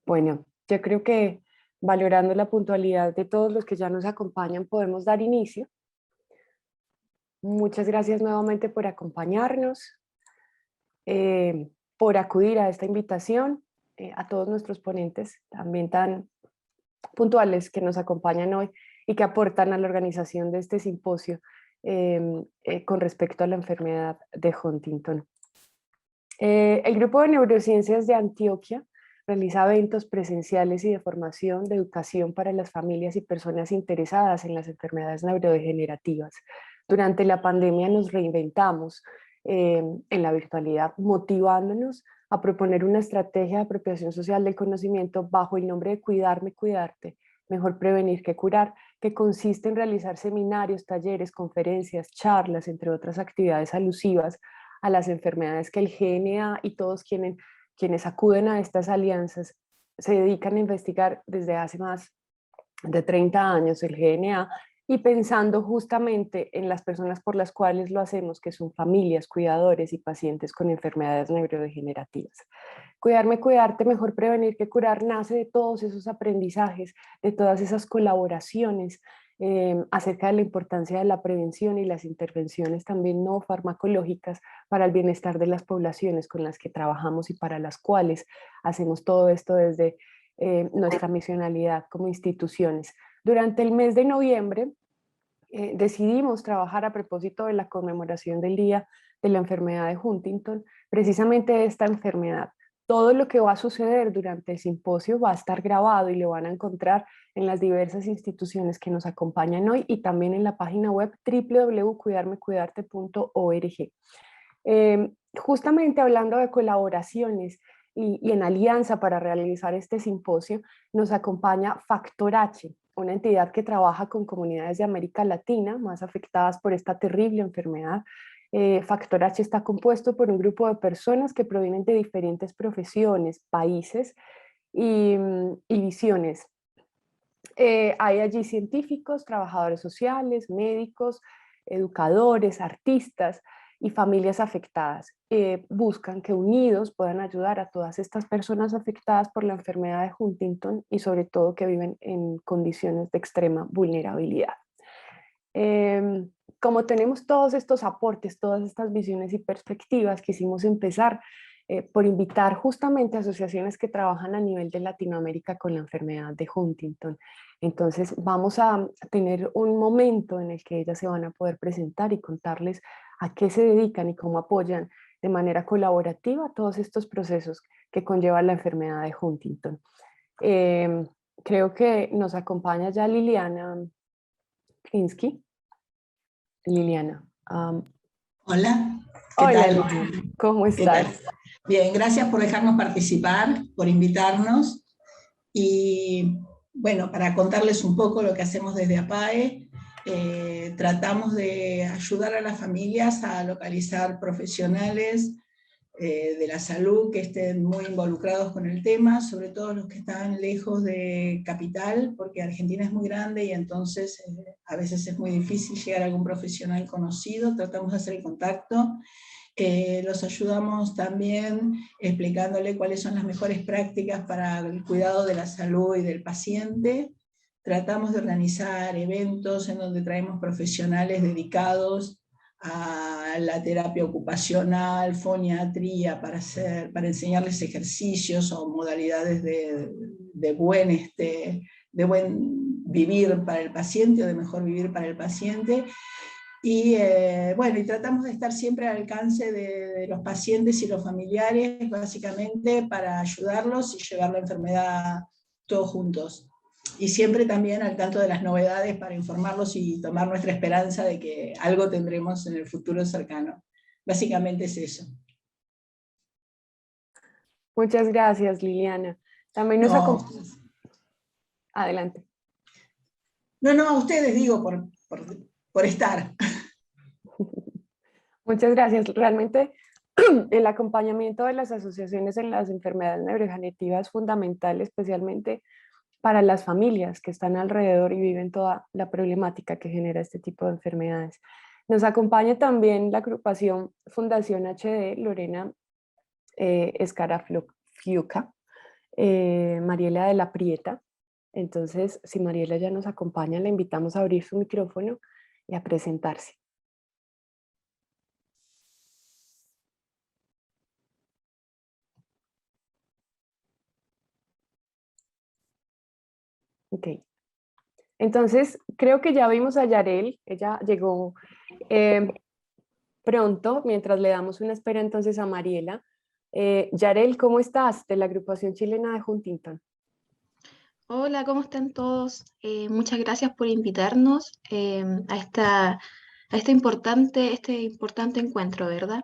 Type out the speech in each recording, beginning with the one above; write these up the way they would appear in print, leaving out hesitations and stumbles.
Bueno, yo creo que valorando la puntualidad de todos los que ya nos acompañan, podemos dar inicio. Muchas gracias nuevamente por acompañarnos, por acudir a esta invitación, a todos nuestros ponentes también tan puntuales que nos acompañan hoy y que aportan a la organización de este simposio con respecto a la enfermedad de Huntington. El Grupo de Neurociencias de Antioquia realiza eventos presenciales y de formación de educación para las familias y personas interesadas en las enfermedades neurodegenerativas. Durante la pandemia nos reinventamos en la virtualidad, motivándonos a proponer una estrategia de apropiación social del conocimiento bajo el nombre de Cuidarme, Cuidarte, mejor prevenir que curar, que consiste en realizar seminarios, talleres, conferencias, charlas, entre otras actividades alusivas a las enfermedades que el GNA y todos quienes acuden a estas alianzas se dedican a investigar desde hace más de 30 años el GNA y pensando justamente en las personas por las cuales lo hacemos, que son familias, cuidadores y pacientes con enfermedades neurodegenerativas. Cuidarme, cuidarte, mejor prevenir que curar, nace de todos esos aprendizajes, de todas esas colaboraciones acerca de la importancia de la prevención y las intervenciones también no farmacológicas para el bienestar de las poblaciones con las que trabajamos y para las cuales hacemos todo esto desde nuestra misionalidad como instituciones. Durante el mes de noviembre decidimos trabajar a propósito de la conmemoración del Día de la Enfermedad de Huntington, precisamente esta enfermedad. Todo lo que va a suceder durante el simposio va a estar grabado y lo van a encontrar en las diversas instituciones que nos acompañan hoy y también en la página web www.cuidarmecuidarte.org. Justamente hablando de colaboraciones y en alianza para realizar este simposio, nos acompaña Factor H, una entidad que trabaja con comunidades de América Latina más afectadas por esta terrible enfermedad. Factor H está compuesto por un grupo de personas que provienen de diferentes profesiones, países y visiones. Hay allí científicos, trabajadores sociales, médicos, educadores, artistas y familias afectadas. Buscan que unidos puedan ayudar a todas estas personas afectadas por la enfermedad de Huntington y sobre todo que viven en condiciones de extrema vulnerabilidad. Como tenemos todos estos aportes, todas estas visiones y perspectivas, quisimos empezar por invitar justamente a asociaciones que trabajan a nivel de Latinoamérica con la enfermedad de Huntington. Entonces vamos a tener un momento en el que ellas se van a poder presentar y contarles a qué se dedican y cómo apoyan de manera colaborativa todos estos procesos que conlleva la enfermedad de Huntington. Creo que nos acompaña ya Liliana Krinsky. Liliana. Hola, ¿qué Hola tal? Liliana, ¿cómo ¿Qué tal? estás? Bien, gracias por dejarnos participar, por invitarnos. Y bueno, para contarles un poco lo que hacemos desde APAE, tratamos de ayudar a las familias a localizar profesionales de la salud que estén muy involucrados con el tema, sobre todo los que están lejos de capital, porque Argentina es muy grande y entonces a veces es muy difícil llegar a algún profesional conocido. Tratamos de hacer el contacto. Los ayudamos también explicándole cuáles son las mejores prácticas para el cuidado de la salud y del paciente. Tratamos de organizar eventos en donde traemos profesionales dedicados a la terapia ocupacional, foniatría, para enseñarles ejercicios o modalidades de buen vivir para el paciente o de mejor vivir para el paciente. Y bueno, y tratamos de estar siempre al alcance de los pacientes y los familiares, básicamente para ayudarlos y llevar la enfermedad todos juntos. Y siempre también al tanto de las novedades para informarlos y tomar nuestra esperanza de que algo tendremos en el futuro cercano. Básicamente es eso. Muchas gracias, Liliana. También nos acompaña. Adelante. No, a ustedes digo por estar. Muchas gracias. Realmente el acompañamiento de las asociaciones en las enfermedades neurodegenerativas es fundamental, especialmente para las familias que están alrededor y viven toda la problemática que genera este tipo de enfermedades. Nos acompaña también la agrupación Fundación HD, Lorena Escarafiuca. Mariela de la Prieta. Entonces, si Mariela ya nos acompaña, la invitamos a abrir su micrófono y a presentarse. Ok. Entonces, creo que ya vimos a Yarel, ella llegó pronto, mientras le damos una espera entonces a Mariela. Yarel, ¿cómo estás? De la agrupación chilena de Huntington. Hola, ¿cómo están todos? Muchas gracias por invitarnos a este importante encuentro, ¿verdad?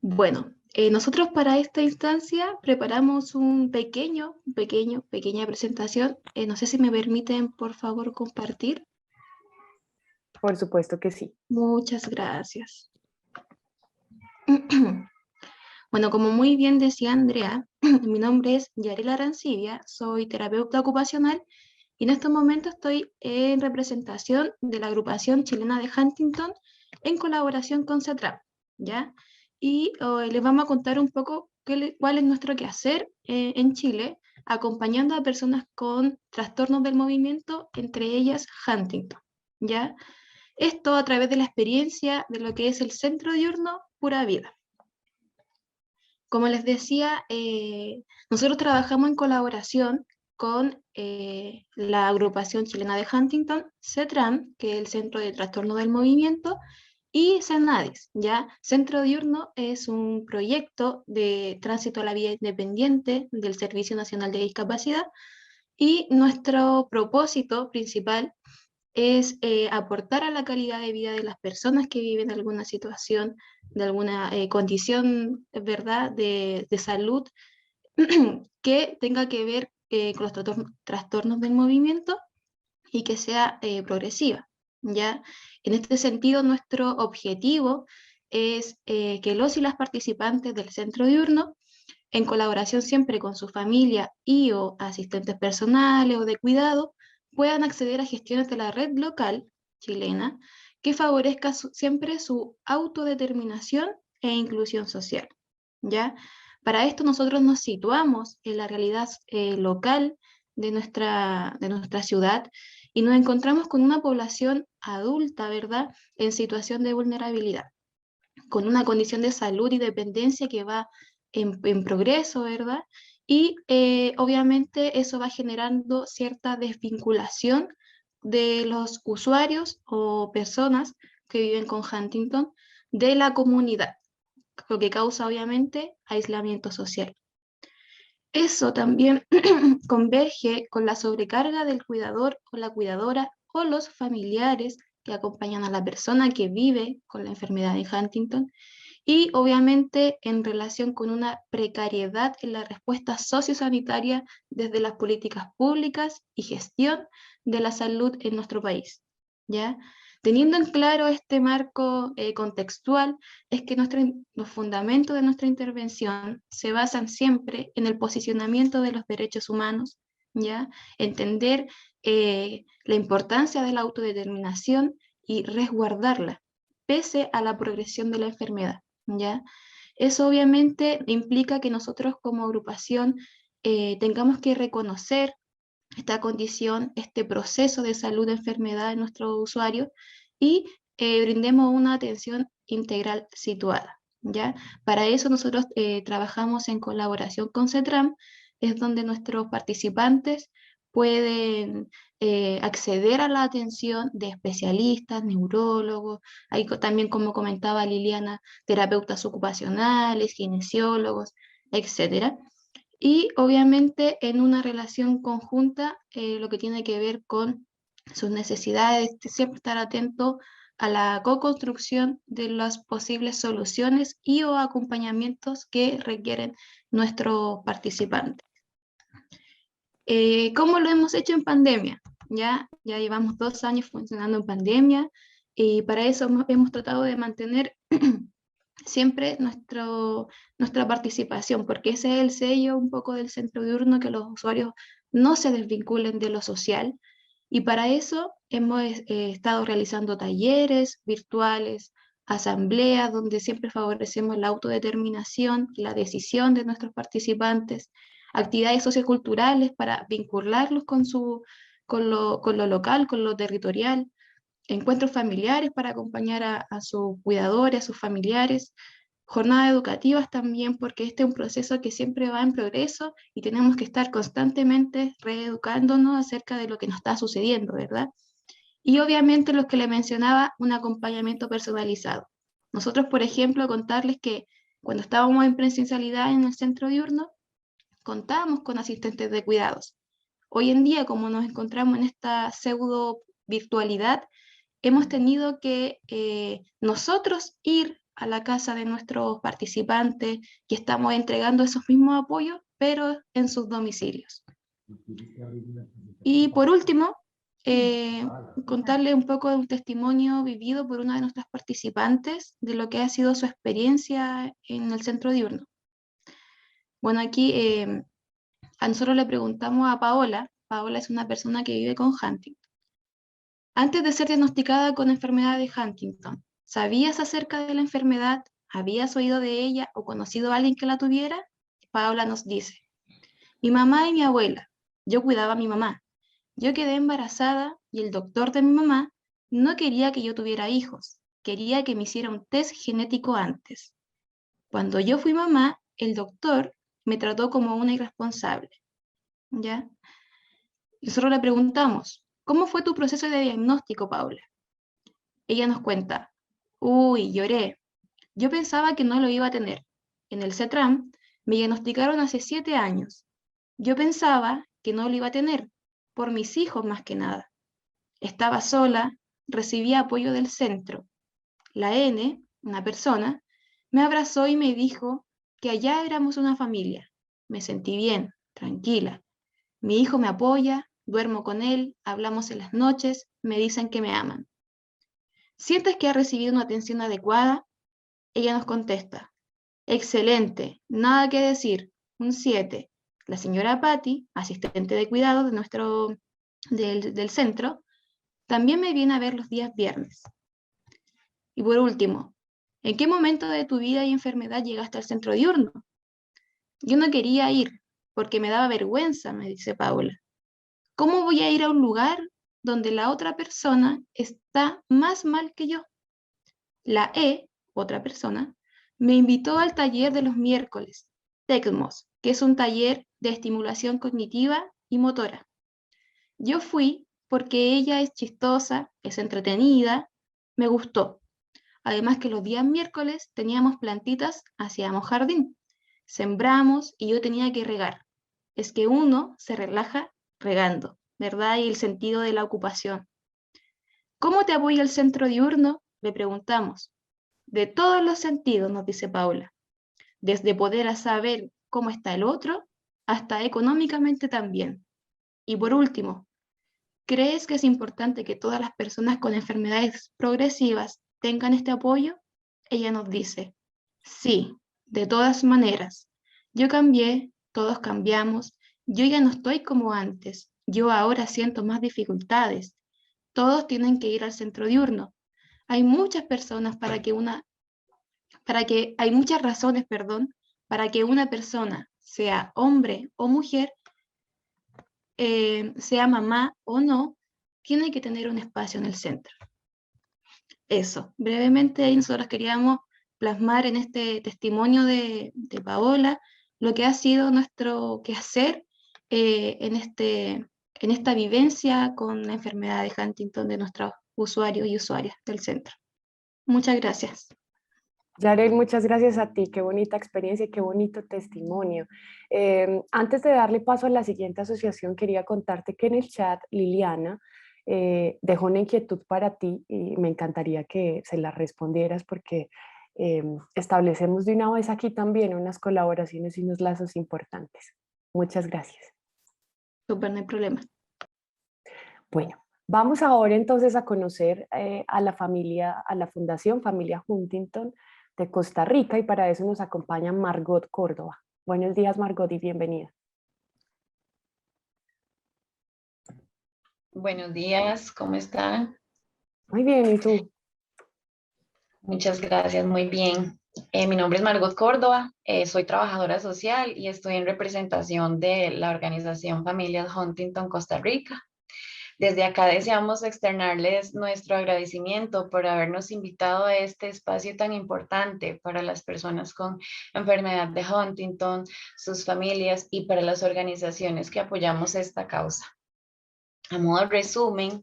Bueno, nosotros para esta instancia preparamos pequeña presentación. No sé si me permiten, por favor, compartir. Por supuesto que sí. Muchas gracias. Bueno, como muy bien decía Andrea, mi nombre es Yarel Arancibia, soy terapeuta ocupacional y en estos momentos estoy en representación de la agrupación chilena de Huntington en colaboración con CETRAP, ¿ya? Y les vamos a contar un poco cuál es nuestro quehacer en Chile, acompañando a personas con trastornos del movimiento, entre ellas Huntington, ¿ya? Esto a través de la experiencia de lo que es el Centro Diurno Pura Vida. Como les decía, nosotros trabajamos en colaboración con la agrupación chilena de Huntington, CETRAM, que es el Centro de Trastorno del Movimiento, y CENADIS, ¿ya? Centro Diurno es un proyecto de tránsito a la vida independiente del Servicio Nacional de Discapacidad, y nuestro propósito principal es aportar a la calidad de vida de las personas que viven alguna situación, de alguna condición, ¿verdad?, de salud que tenga que ver con los trastornos del movimiento y que sea progresiva, ¿ya? En este sentido, nuestro objetivo es que los y las participantes del centro diurno, en colaboración siempre con su familia y o asistentes personales o de cuidado, puedan acceder a gestiones de la red local chilena que favorezca siempre su autodeterminación e inclusión social, ¿ya? Para esto nosotros nos situamos en la realidad local de nuestra ciudad y nos encontramos con una población adulta, ¿verdad?, en situación de vulnerabilidad, con una condición de salud y dependencia que va en progreso, ¿verdad? Y obviamente eso va generando cierta desvinculación de los usuarios o personas que viven con Huntington de la comunidad, lo que causa obviamente aislamiento social. Eso también converge con la sobrecarga del cuidador o la cuidadora o los familiares que acompañan a la persona que vive con la enfermedad de Huntington, y obviamente en relación con una precariedad en la respuesta sociosanitaria desde las políticas públicas y gestión de la salud en nuestro país, ¿ya? Teniendo en claro este marco contextual, es que los fundamentos de nuestra intervención se basan siempre en el posicionamiento de los derechos humanos, ¿ya? Entender la importancia de la autodeterminación y resguardarla, pese a la progresión de la enfermedad, ¿ya? Eso obviamente implica que nosotros como agrupación tengamos que reconocer esta condición, este proceso de salud de enfermedad de nuestros usuarios y brindemos una atención integral situada, ¿ya? Para eso nosotros trabajamos en colaboración con CETRAM, es donde nuestros participantes pueden acceder a la atención de especialistas, neurólogos, hay también, como comentaba Liliana, terapeutas ocupacionales, kinesiólogos, etcétera. Y obviamente en una relación conjunta, lo que tiene que ver con sus necesidades, siempre estar atento a la co-construcción de las posibles soluciones y o acompañamientos que requieren nuestros participantes. ¿Cómo lo hemos hecho en pandemia? Ya llevamos 2 años funcionando en pandemia y para eso hemos tratado de mantener siempre nuestra participación, porque ese es el sello un poco del centro diurno, que los usuarios no se desvinculen de lo social. Y para eso hemos estado realizando talleres virtuales, asambleas, donde siempre favorecemos la autodeterminación, la decisión de nuestros participantes. actividades socioculturales para vincularlos con lo local, con lo territorial, encuentros familiares para acompañar a sus cuidadores, a sus familiares, jornadas educativas también, porque este es un proceso que siempre va en progreso y tenemos que estar constantemente reeducándonos acerca de lo que nos está sucediendo, ¿verdad? Y obviamente los que le mencionaba, un acompañamiento personalizado. Nosotros, por ejemplo, contarles que cuando estábamos en presencialidad en el centro diurno, contábamos con asistentes de cuidados. Hoy en día, como nos encontramos en esta pseudo virtualidad, hemos tenido que nosotros ir a la casa de nuestros participantes y estamos entregando esos mismos apoyos, pero en sus domicilios. Y por último, contarle un poco de un testimonio vivido por una de nuestras participantes de lo que ha sido su experiencia en el centro diurno. Bueno, aquí a nosotros le preguntamos a Paola. Paola es una persona que vive con Huntington. Antes de ser diagnosticada con enfermedad de Huntington, ¿sabías acerca de la enfermedad? ¿Habías oído de ella o conocido a alguien que la tuviera? Paola nos dice, mi mamá y mi abuela. Yo cuidaba a mi mamá. Yo quedé embarazada y el doctor de mi mamá no quería que yo tuviera hijos. Quería que me hiciera un test genético antes. Cuando yo fui mamá, el doctor me trató como una irresponsable. ¿Ya? Nosotros le preguntamos, ¿cómo fue tu proceso de diagnóstico, Paula? Ella nos cuenta, uy, lloré. Yo pensaba que no lo iba a tener. En el CETRAM me diagnosticaron hace 7 años. Yo pensaba que no lo iba a tener, por mis hijos más que nada. Estaba sola, recibía apoyo del centro. La N, una persona, me abrazó y me dijo que allá éramos una familia. Me sentí bien, tranquila. Mi hijo me apoya, duermo con él, hablamos en las noches, me dicen que me aman. ¿Sientes que has recibido una atención adecuada? Ella nos contesta, excelente, nada que decir, un 7. La señora Patty, asistente de cuidado del centro, también me viene a ver los días viernes. Y por último, ¿en qué momento de tu vida y enfermedad llegaste al centro diurno? Yo no quería ir, porque me daba vergüenza, me dice Paula. ¿Cómo voy a ir a un lugar donde la otra persona está más mal que yo? La E, otra persona, me invitó al taller de los miércoles, TECMOS, que es un taller de estimulación cognitiva y motora. Yo fui porque ella es chistosa, es entretenida, me gustó. Además que los días miércoles teníamos plantitas, hacíamos jardín, sembramos y yo tenía que regar. Es que uno se relaja regando, ¿verdad? Y el sentido de la ocupación. ¿Cómo te apoya el centro diurno? Le preguntamos. De todos los sentidos, nos dice Paula. Desde poder saber cómo está el otro, hasta económicamente también. Y por último, ¿crees que es importante que todas las personas con enfermedades progresivas tengan este apoyo? Ella nos dice, sí, de todas maneras. Yo cambié, todos cambiamos, yo ya no estoy como antes, yo ahora siento más dificultades. Todos tienen que ir al centro diurno. Hay muchas personas hay muchas razones, perdón, para que una persona, sea hombre o mujer, sea mamá o no, tiene que tener un espacio en el centro. Eso, brevemente nosotros queríamos plasmar en este testimonio de Paola lo que ha sido nuestro quehacer en esta vivencia con la enfermedad de Huntington de nuestros usuarios y usuarias del centro. Muchas gracias. Yarel, muchas gracias a ti, qué bonita experiencia y qué bonito testimonio. Antes de darle paso a la siguiente asociación, quería contarte que en el chat Liliana dejó una inquietud para ti y me encantaría que se la respondieras porque establecemos de una vez aquí también unas colaboraciones y unos lazos importantes. Muchas gracias. Súper, no hay problema. Bueno, vamos ahora entonces a conocer a la familia, a la Fundación Familia Huntington de Costa Rica y para eso nos acompaña Margot Córdoba. Buenos días, Margot, y bienvenida. Buenos días, ¿cómo están? Muy bien, ¿y tú? Muchas gracias, muy bien. Mi nombre es Margot Córdoba, soy trabajadora social y estoy en representación de la organización Familias Huntington Costa Rica. Desde acá deseamos externarles nuestro agradecimiento por habernos invitado a este espacio tan importante para las personas con enfermedad de Huntington, sus familias y para las organizaciones que apoyamos esta causa. A modo de resumen,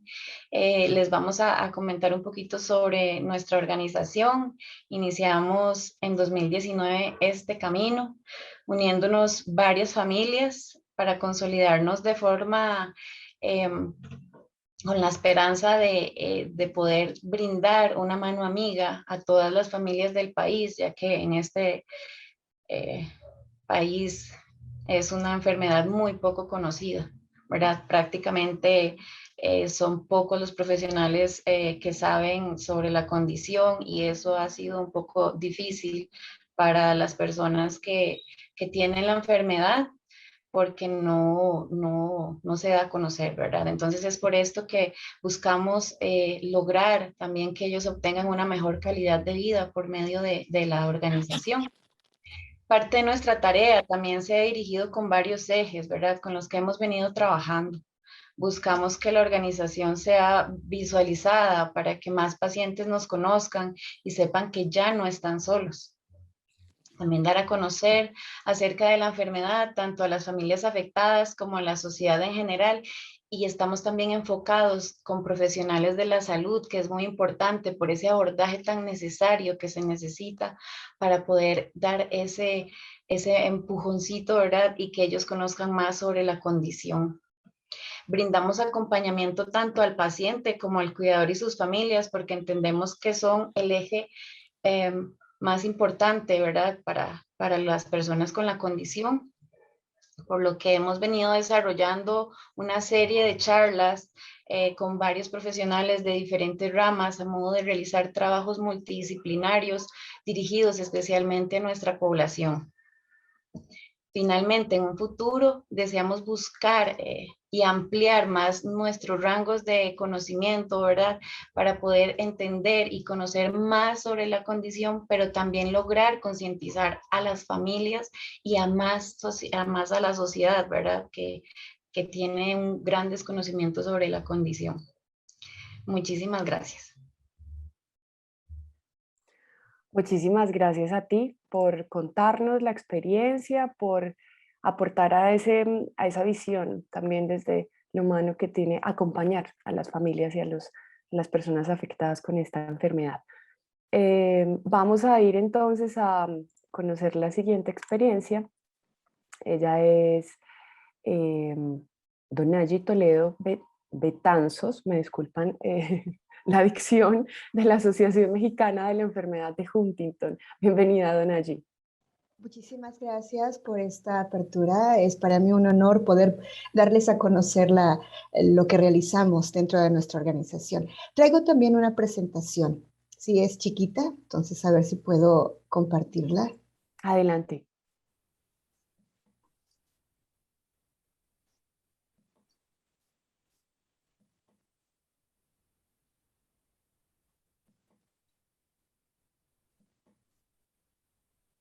les vamos a comentar un poquito sobre nuestra organización. Iniciamos en 2019 este camino, uniéndonos varias familias para consolidarnos de forma con la esperanza de poder brindar una mano amiga a todas las familias del país, ya que en este país es una enfermedad muy poco conocida, ¿verdad? Prácticamente son pocos los profesionales que saben sobre la condición y eso ha sido un poco difícil para las personas que tienen la enfermedad porque no se da a conocer, ¿verdad? Entonces es por esto que buscamos lograr también que ellos obtengan una mejor calidad de vida por medio de la organización. Parte de nuestra tarea también se ha dirigido con varios ejes, ¿verdad? Con los que hemos venido trabajando. Buscamos que la organización sea visualizada para que más pacientes nos conozcan y sepan que ya no están solos. También dar a conocer acerca de la enfermedad tanto a las familias afectadas como a la sociedad en general. Y estamos también enfocados con profesionales de la salud, que es muy importante por ese abordaje tan necesario que se necesita para poder dar ese empujoncito, ¿verdad? Y que ellos conozcan más sobre la condición. Brindamos acompañamiento tanto al paciente como al cuidador y sus familias, porque entendemos que son el eje más importante, ¿verdad? Para las personas con la condición, por lo que hemos venido desarrollando una serie de charlas con varios profesionales de diferentes ramas a modo de realizar trabajos multidisciplinarios dirigidos especialmente a nuestra población. Finalmente, en un futuro, deseamos buscar y ampliar más nuestros rangos de conocimiento, ¿verdad? Para poder entender y conocer más sobre la condición, pero también lograr concientizar a las familias y a más a la sociedad, ¿verdad? Que tiene un gran desconocimiento sobre la condición. Muchísimas gracias. Muchísimas gracias a ti por contarnos la experiencia, por aportar a esa visión también desde lo humano que tiene acompañar a las familias y a las personas afectadas con esta enfermedad. Vamos a ir entonces a conocer la siguiente experiencia. Ella es Donayi Toledo Betanzos, me disculpan la dicción, de la Asociación Mexicana de la Enfermedad de Huntington. Bienvenida, Donayi. Muchísimas gracias por esta apertura. Es para mí un honor poder darles a conocer lo que realizamos dentro de nuestra organización. Traigo también una presentación. Sí, es chiquita, entonces a ver si puedo compartirla. Adelante.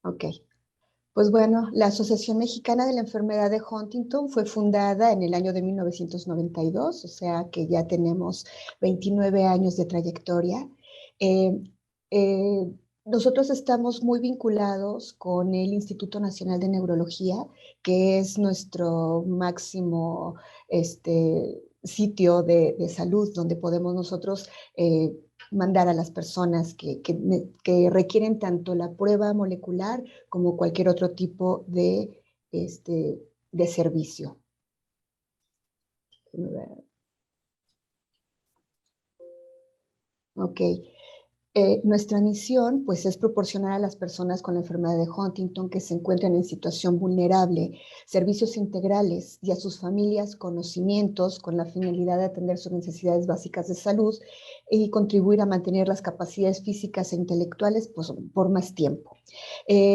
Ok. Pues bueno, la Asociación Mexicana de la Enfermedad de Huntington fue fundada en el año de 1992, o sea que ya tenemos 29 años de trayectoria. Nosotros estamos muy vinculados con el Instituto Nacional de Neurología, que es nuestro máximo sitio de salud, donde podemos nosotros mandar a las personas que requieren tanto la prueba molecular como cualquier otro tipo de servicio. Ok. Nuestra misión pues, es proporcionar a las personas con la enfermedad de Huntington que se encuentran en situación vulnerable servicios integrales y a sus familias conocimientos con la finalidad de atender sus necesidades básicas de salud y contribuir a mantener las capacidades físicas e intelectuales pues, por más tiempo.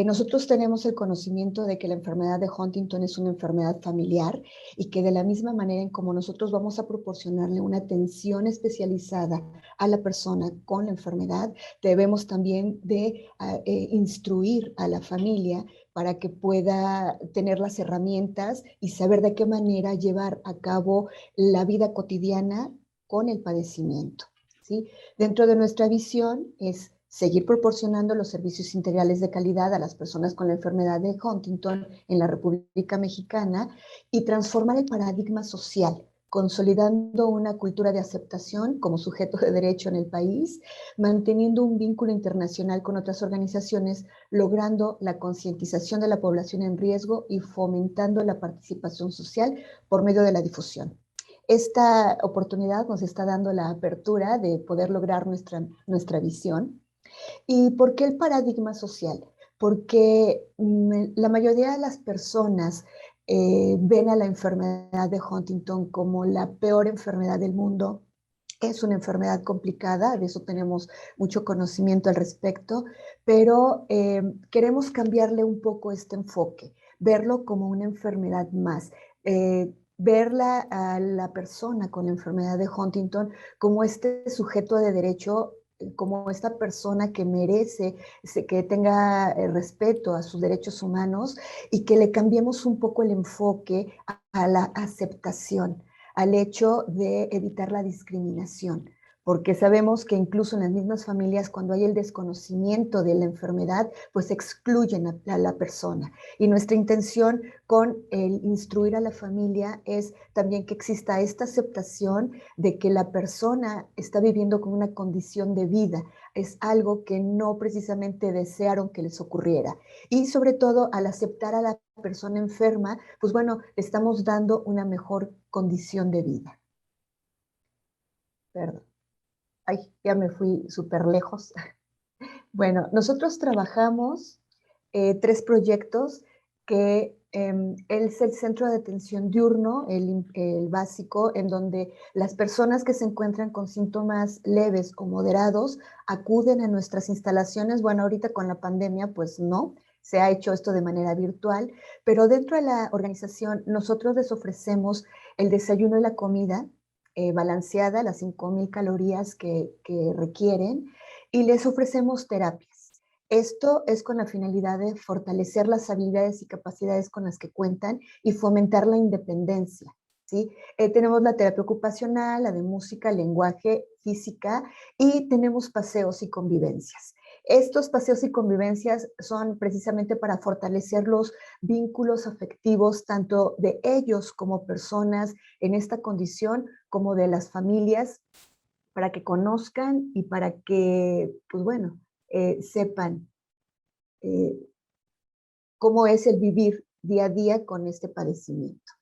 Nosotros tenemos el conocimiento de que la enfermedad de Huntington es una enfermedad familiar y que de la misma manera en como nosotros vamos a proporcionarle una atención especializada a la persona con la enfermedad, enfermedad, debemos también de instruir a la familia para que pueda tener las herramientas y saber de qué manera llevar a cabo la vida cotidiana con el padecimiento, ¿sí? Dentro de nuestra visión es seguir proporcionando los servicios integrales de calidad a las personas con la enfermedad de Huntington en la República Mexicana y transformar el paradigma social, consolidando una cultura de aceptación como sujeto de derecho en el país, manteniendo un vínculo internacional con otras organizaciones, logrando la concientización de la población en riesgo y fomentando la participación social por medio de la difusión. Esta oportunidad nos está dando la apertura de poder lograr nuestra visión. ¿Y por qué el paradigma social? Porque la mayoría de las personas ven a la enfermedad de Huntington como la peor enfermedad del mundo. Es una enfermedad complicada, de eso tenemos mucho conocimiento al respecto, pero queremos cambiarle un poco este enfoque, verlo como una enfermedad más, verla a la persona con la enfermedad de Huntington como este sujeto de derecho, como esta persona que merece que tenga respeto a sus derechos humanos y que le cambiemos un poco el enfoque a la aceptación, al hecho de evitar la discriminación, porque sabemos que incluso en las mismas familias, cuando hay el desconocimiento de la enfermedad, pues excluyen a la persona. Y nuestra intención con el instruir a la familia es también que exista esta aceptación de que la persona está viviendo con una condición de vida, es algo que no precisamente desearon que les ocurriera. Y sobre todo, al aceptar a la persona enferma, pues bueno, estamos dando una mejor condición de vida. Perdón. Ay, ya me fui súper lejos. Bueno, nosotros trabajamos 3 proyectos que es el centro de atención diurno, el básico, en donde las personas que se encuentran con síntomas leves o moderados acuden a nuestras instalaciones. Bueno, ahorita con la pandemia, pues no, se ha hecho esto de manera virtual, pero dentro de la organización nosotros les ofrecemos el desayuno y la comida balanceada, las 5,000 calorías que requieren, y les ofrecemos terapias. Esto es con la finalidad de fortalecer las habilidades y capacidades con las que cuentan y fomentar la independencia, ¿sí? Tenemos la terapia ocupacional, la de música, lenguaje, física, y tenemos paseos y convivencias. Estos paseos y convivencias son precisamente para fortalecer los vínculos afectivos, tanto de ellos como personas en esta condición, como de las familias, para que conozcan y para que, pues bueno, sepan cómo es el vivir día a día con este padecimiento.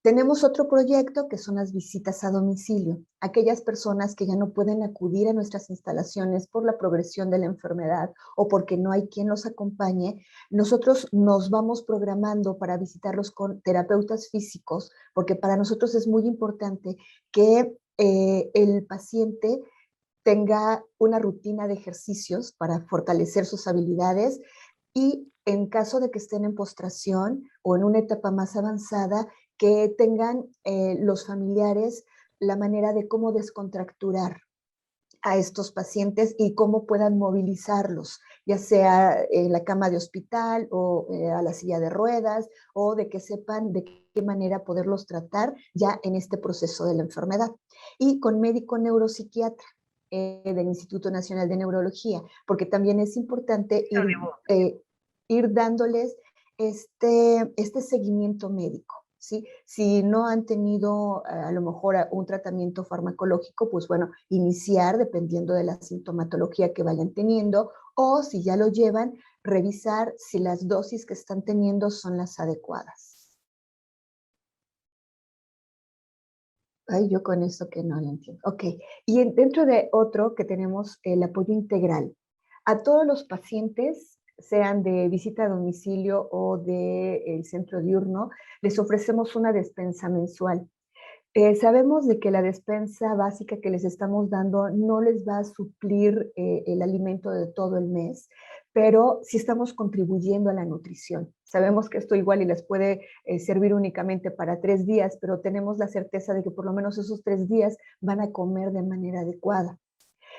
Tenemos otro proyecto que son las visitas a domicilio. Aquellas personas que ya no pueden acudir a nuestras instalaciones por la progresión de la enfermedad o porque no hay quien los acompañe, nosotros nos vamos programando para visitarlos con terapeutas físicos, porque para nosotros es muy importante que el paciente tenga una rutina de ejercicios para fortalecer sus habilidades y en caso de que estén en postración o en una etapa más avanzada, que tengan los familiares la manera de cómo descontracturar a estos pacientes y cómo puedan movilizarlos, ya sea en la cama de hospital o a la silla de ruedas, o de que sepan de qué manera poderlos tratar ya en este proceso de la enfermedad. Y con médico neuropsiquiatra del Instituto Nacional de Neurología, porque también es importante ir dándoles este seguimiento médico. ¿Sí? Si no han tenido a lo mejor un tratamiento farmacológico, pues bueno, iniciar dependiendo de la sintomatología que vayan teniendo, o si ya lo llevan, revisar si las dosis que están teniendo son las adecuadas. Ay, yo con esto que no lo entiendo. Ok, y dentro de otro que tenemos el apoyo integral. A todos los pacientes, sean de visita a domicilio o del centro diurno, les ofrecemos una despensa mensual. Sabemos de que la despensa básica que les estamos dando no les va a suplir el alimento de todo el mes, pero sí estamos contribuyendo a la nutrición. Sabemos que esto igual y les puede servir únicamente para 3 días, pero tenemos la certeza de que por lo menos esos 3 días van a comer de manera adecuada.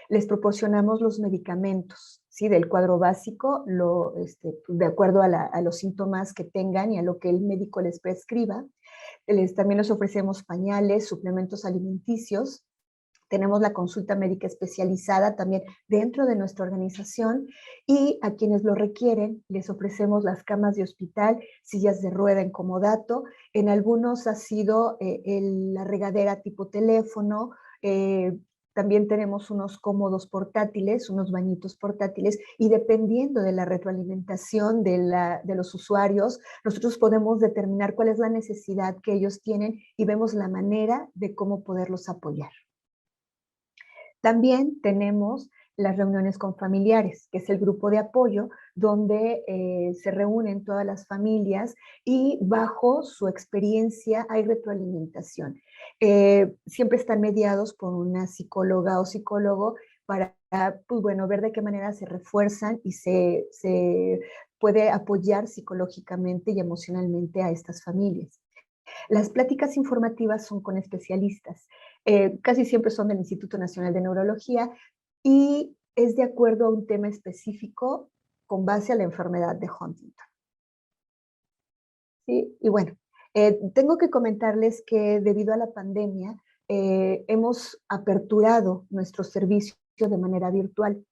Les proporcionamos los medicamentos, ¿sí? Del cuadro básico, de acuerdo a los síntomas que tengan y a lo que el médico les prescriba. También les ofrecemos pañales, suplementos alimenticios. Tenemos la consulta médica especializada también dentro de nuestra organización, y a quienes lo requieren les ofrecemos las camas de hospital, sillas de rueda en comodato. En algunos ha sido la regadera tipo teléfono. También tenemos unos cómodos portátiles, unos bañitos portátiles, y dependiendo de la retroalimentación de los usuarios, nosotros podemos determinar cuál es la necesidad que ellos tienen y vemos la manera de cómo poderlos apoyar. También tenemos las reuniones con familiares, que es el grupo de apoyo donde se reúnen todas las familias y bajo su experiencia hay retroalimentación. Siempre están mediados por una psicóloga o psicólogo para, pues bueno, ver de qué manera se refuerzan y se puede apoyar psicológicamente y emocionalmente a estas familias. Las pláticas informativas son con especialistas, casi siempre son del Instituto Nacional de Neurología, y es de acuerdo a un tema específico con base a la enfermedad de Huntington. ¿Sí? Y bueno, tengo que comentarles que debido a la pandemia hemos aperturado nuestro servicio de manera virtual.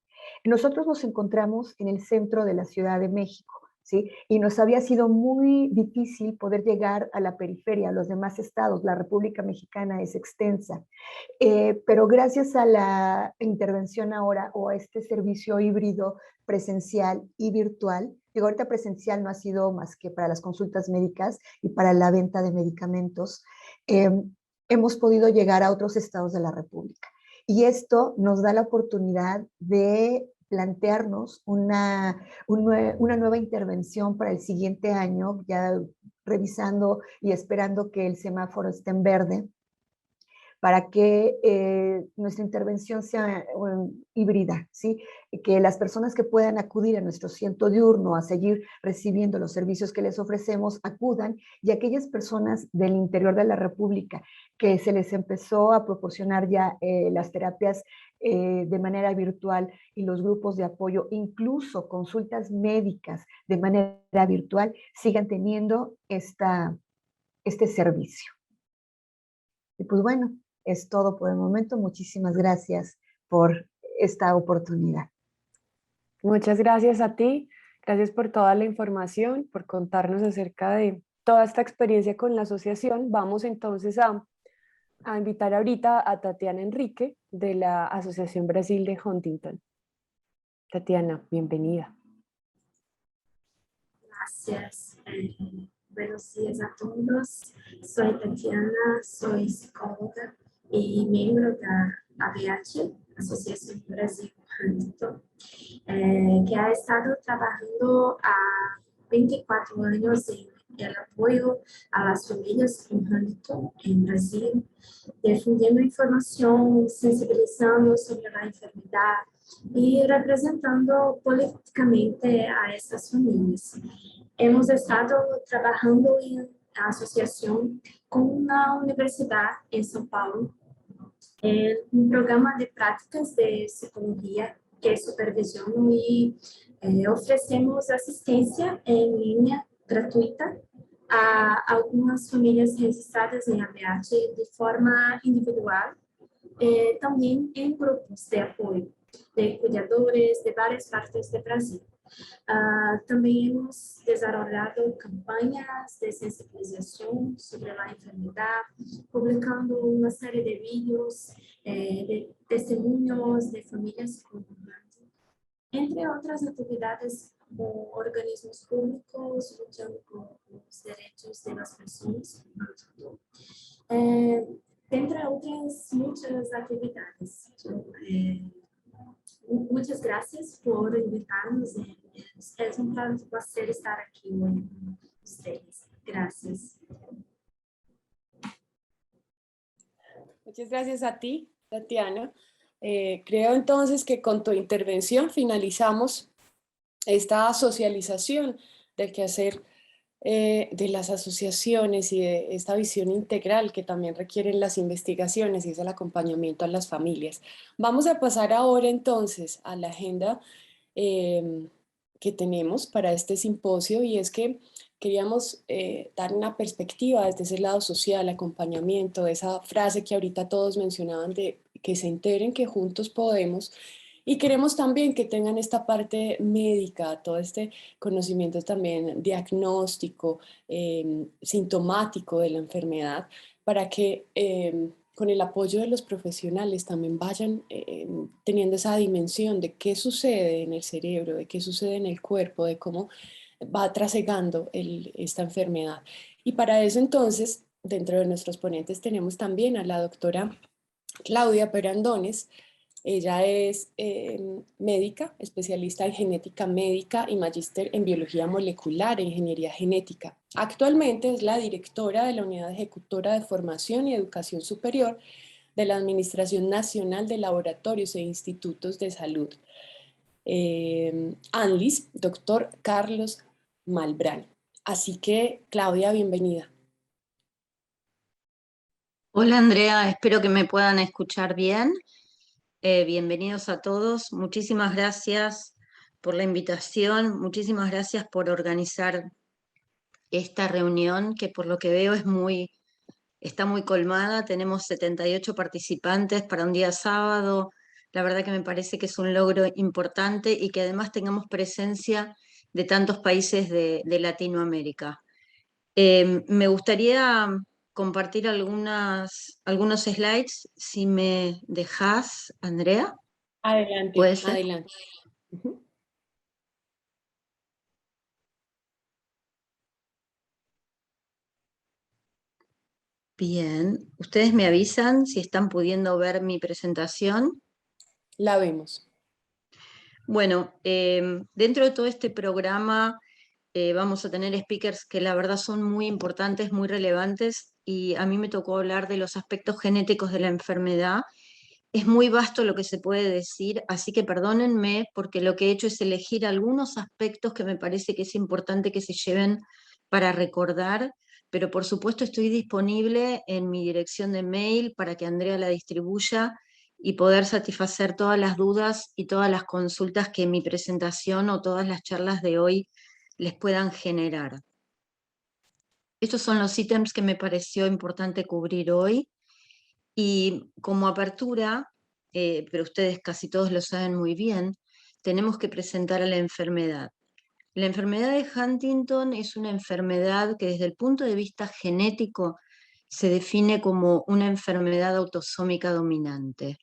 Nosotros nos encontramos en el centro de la Ciudad de México, ¿sí? Y nos había sido muy difícil poder llegar a la periferia, a los demás estados. La República Mexicana es extensa, pero gracias a la intervención ahora o a este servicio híbrido presencial y virtual, digo, ahorita presencial no ha sido más que para las consultas médicas y para la venta de medicamentos, hemos podido llegar a otros estados de la República. Y esto nos da la oportunidad de plantearnos una nueva intervención para el siguiente año, ya revisando y esperando que el semáforo esté en verde, para que nuestra intervención sea híbrida, ¿sí? Que las personas que puedan acudir a nuestro centro diurno a seguir recibiendo los servicios que les ofrecemos, acudan, y aquellas personas del interior de la República que se les empezó a proporcionar ya las terapias de manera virtual y los grupos de apoyo, incluso consultas médicas de manera virtual, sigan teniendo este servicio. Y pues bueno, es todo por el momento. Muchísimas gracias por esta oportunidad. Muchas gracias a ti. Gracias por toda la información, por contarnos acerca de toda esta experiencia con la asociación. Vamos entonces a invitar ahorita a Tatiana Enrique de la Asociación Brasil de Huntington. Tatiana, bienvenida. Gracias. Buenos días a todos. Soy Tatiana, soy psicóloga y miembro de ABH, Asociación Brasil Huntington, que ha estado trabajando a 24 años en el apoyo a las familias con Huntington en Brasil, difundiendo información, sensibilizando sobre la enfermedad y representando políticamente a estas familias. Hemos estado trabajando en la asociación con una universidad en São Paulo, en un programa de prácticas de psicología que supervisiono y ofrecemos asistencia en línea gratuita a algunas familias registradas en ABH de forma individual, también en grupos de apoyo de cuidadores de varias partes del Brasil. También hemos desarrollado campañas de sensibilización sobre la enfermedad, publicando una serie de vídeos, de testimonios de familias con Huntington, entre otras actividades como organismos públicos luchando por los derechos de las personas con Huntington, entre otras muchas actividades. Muchas gracias por invitarnos. Es un placer estar aquí hoy con ustedes. Gracias. Muchas gracias a ti, Tatiana. Creo entonces que con tu intervención finalizamos esta socialización del quehacer de las asociaciones y de esta visión integral que también requieren las investigaciones y es el acompañamiento a las familias. Vamos a pasar ahora entonces a la agenda que tenemos para este simposio y es que queríamos dar una perspectiva desde ese lado social, acompañamiento, esa frase que ahorita todos mencionaban de que se enteren que juntos podemos. Y queremos también que tengan esta parte médica, todo este conocimiento también diagnóstico, sintomático de la enfermedad, para que con el apoyo de los profesionales también vayan teniendo esa dimensión de qué sucede en el cerebro, de qué sucede en el cuerpo, de cómo va trasegando esta enfermedad. Y para eso entonces, dentro de nuestros ponentes tenemos también a la doctora Claudia Perandones. Ella es médica, especialista en genética médica y magíster en biología molecular e ingeniería genética. Actualmente es la directora de la Unidad Ejecutora de Formación y Educación Superior de la Administración Nacional de Laboratorios e Institutos de Salud. ANLIS, doctor Carlos Malbrán. Así que, Claudia, bienvenida. Hola Andrea, espero que me puedan escuchar bien. Bienvenidos a todos. Muchísimas gracias por la invitación, muchísimas gracias por organizar esta reunión que por lo que veo está muy colmada. Tenemos 78 participantes para un día sábado. La verdad que me parece que es un logro importante y que además tengamos presencia de tantos países de Latinoamérica. Me gustaría compartir algunos slides, si me dejas, Andrea. Adelante, ¿Puede ser? adelante. Bien, ustedes me avisan si están pudiendo ver mi presentación. La vemos. Bueno, dentro de todo este programa vamos a tener speakers que la verdad son muy importantes, muy relevantes, y a mí me tocó hablar de los aspectos genéticos de la enfermedad. Es muy vasto lo que se puede decir, así que perdónenme porque lo que he hecho es elegir algunos aspectos que me parece que es importante que se lleven para recordar, pero por supuesto estoy disponible en mi dirección de mail para que Andrea la distribuya y poder satisfacer todas las dudas y todas las consultas que mi presentación o todas las charlas de hoy les puedan generar. Estos son los ítems que me pareció importante cubrir hoy. Y como apertura, pero ustedes casi todos lo saben muy bien, tenemos que presentar a la enfermedad. La enfermedad de Huntington es una enfermedad que desde el punto de vista genético se define como una enfermedad autosómica dominante.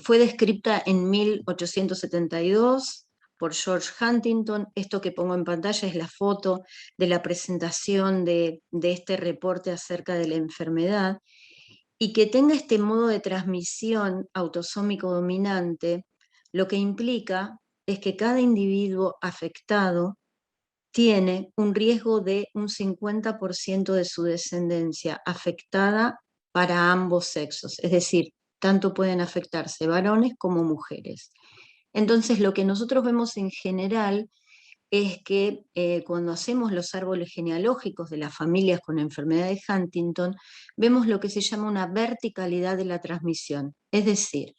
Fue descrita en 1872 por George Huntington. Esto que pongo en pantalla es la foto de la presentación de este reporte acerca de la enfermedad. Y que tenga este modo de transmisión autosómico dominante, lo que implica es que cada individuo afectado tiene un riesgo de un 50% de su descendencia afectada para ambos sexos, es decir, tanto pueden afectarse varones como mujeres. Entonces, lo que nosotros vemos en general es que cuando hacemos los árboles genealógicos de las familias con enfermedad de Huntington, vemos lo que se llama una verticalidad de la transmisión, es decir,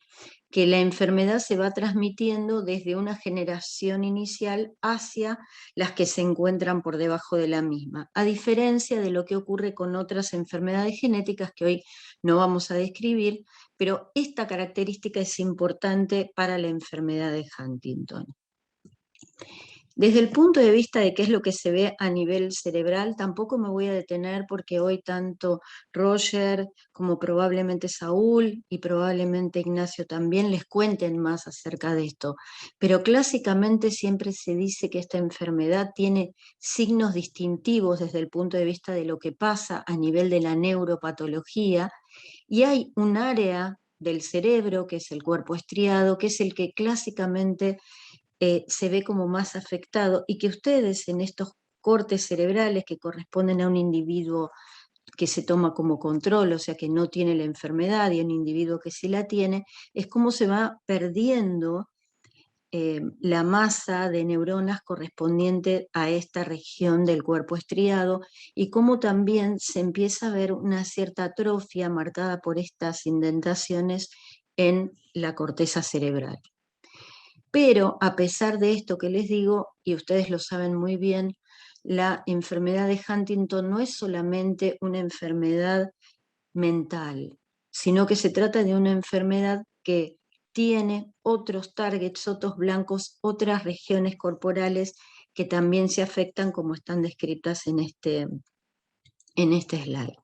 que la enfermedad se va transmitiendo desde una generación inicial hacia las que se encuentran por debajo de la misma, a diferencia de lo que ocurre con otras enfermedades genéticas que hoy no vamos a describir, pero esta característica es importante para la enfermedad de Huntington. Desde el punto de vista de qué es lo que se ve a nivel cerebral, tampoco me voy a detener porque hoy tanto Roger como probablemente Saúl y probablemente Ignacio también les cuenten más acerca de esto. Pero clásicamente siempre se dice que esta enfermedad tiene signos distintivos desde el punto de vista de lo que pasa a nivel de la neuropatología, y hay un área del cerebro, que es el cuerpo estriado, que es el que clásicamente se ve como más afectado, y que ustedes en estos cortes cerebrales que corresponden a un individuo que se toma como control, o sea que no tiene la enfermedad, y un individuo que sí la tiene, es como se va perdiendo la masa de neuronas correspondiente a esta región del cuerpo estriado y cómo también se empieza a ver una cierta atrofia marcada por estas indentaciones en la corteza cerebral. Pero a pesar de esto que les digo, y ustedes lo saben muy bien, la enfermedad de Huntington no es solamente una enfermedad mental, sino que se trata de una enfermedad que tiene otros targets, otros blancos, otras regiones corporales que también se afectan como están descritas en este slide.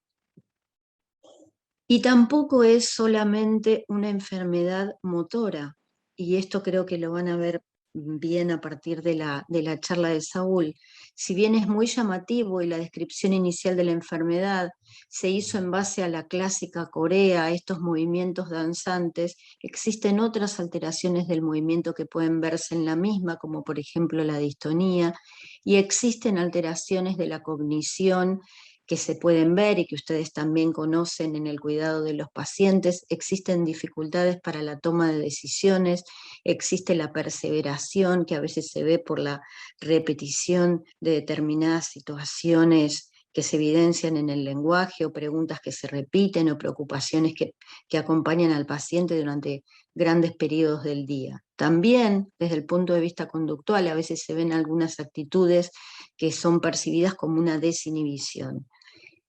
Y tampoco es solamente una enfermedad motora, y esto creo que lo van a ver bien a partir de la charla de Saúl. Si bien es muy llamativo y la descripción inicial de la enfermedad se hizo en base a la clásica corea, a estos movimientos danzantes, existen otras alteraciones del movimiento que pueden verse en la misma, como por ejemplo la distonía, y existen alteraciones de la cognición que se pueden ver y que ustedes también conocen en el cuidado de los pacientes. Existen dificultades para la toma de decisiones, existe la perseveración que a veces se ve por la repetición de determinadas situaciones que se evidencian en el lenguaje, o preguntas que se repiten, o preocupaciones que acompañan al paciente durante grandes periodos del día. También, desde el punto de vista conductual, a veces se ven algunas actitudes que son percibidas como una desinhibición.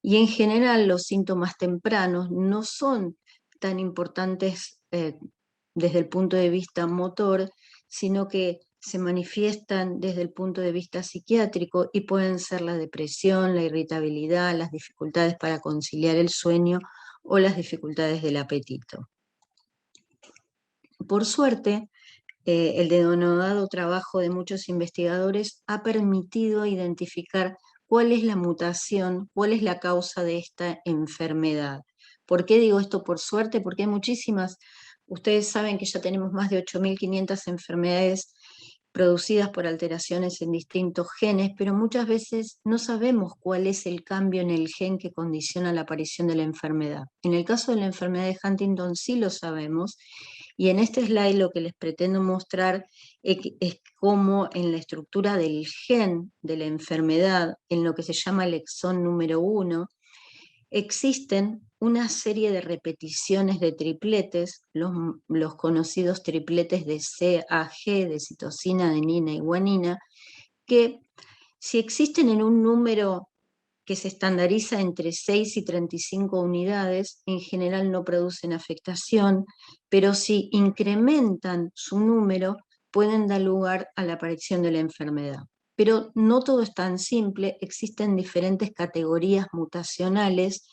Y en general los síntomas tempranos no son tan importantes desde el punto de vista motor, sino que se manifiestan desde el punto de vista psiquiátrico y pueden ser la depresión, la irritabilidad, las dificultades para conciliar el sueño o las dificultades del apetito. Por suerte, el denodado trabajo de muchos investigadores ha permitido identificar cuál es la mutación, cuál es la causa de esta enfermedad. ¿Por qué digo esto por suerte? Porque hay muchísimas, ustedes saben que ya tenemos más de 8.500 enfermedades producidas por alteraciones en distintos genes, pero muchas veces no sabemos cuál es el cambio en el gen que condiciona la aparición de la enfermedad. En el caso de la enfermedad de Huntington sí lo sabemos, y en este slide lo que les pretendo mostrar es cómo en la estructura del gen de la enfermedad, en lo que se llama el exón número 1, existen una serie de repeticiones de tripletes, los conocidos tripletes de CAG, de citosina, adenina y guanina, que si existen en un número que se estandariza entre 6 y 35 unidades, en general no producen afectación, pero si incrementan su número, pueden dar lugar a la aparición de la enfermedad. Pero no todo es tan simple, existen diferentes categorías mutacionales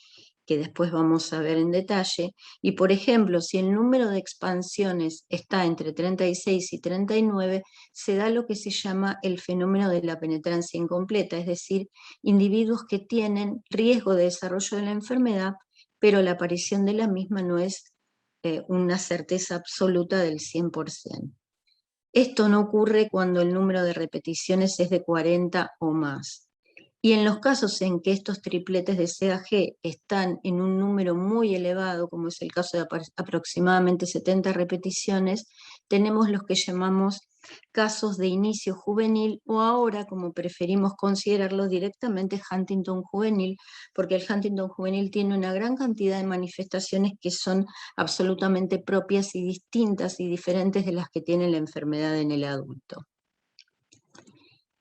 que después vamos a ver en detalle, y por ejemplo, si el número de expansiones está entre 36 y 39, se da lo que se llama el fenómeno de la penetrancia incompleta, es decir, individuos que tienen riesgo de desarrollo de la enfermedad, pero la aparición de la misma no es una certeza absoluta del 100%. Esto no ocurre cuando el número de repeticiones es de 40 o más. Y en los casos en que estos tripletes de CAG están en un número muy elevado, como es el caso de aproximadamente 70 repeticiones, tenemos los que llamamos casos de inicio juvenil, o ahora, como preferimos considerarlo, directamente Huntington juvenil, porque el Huntington juvenil tiene una gran cantidad de manifestaciones que son absolutamente propias y distintas y diferentes de las que tiene la enfermedad en el adulto.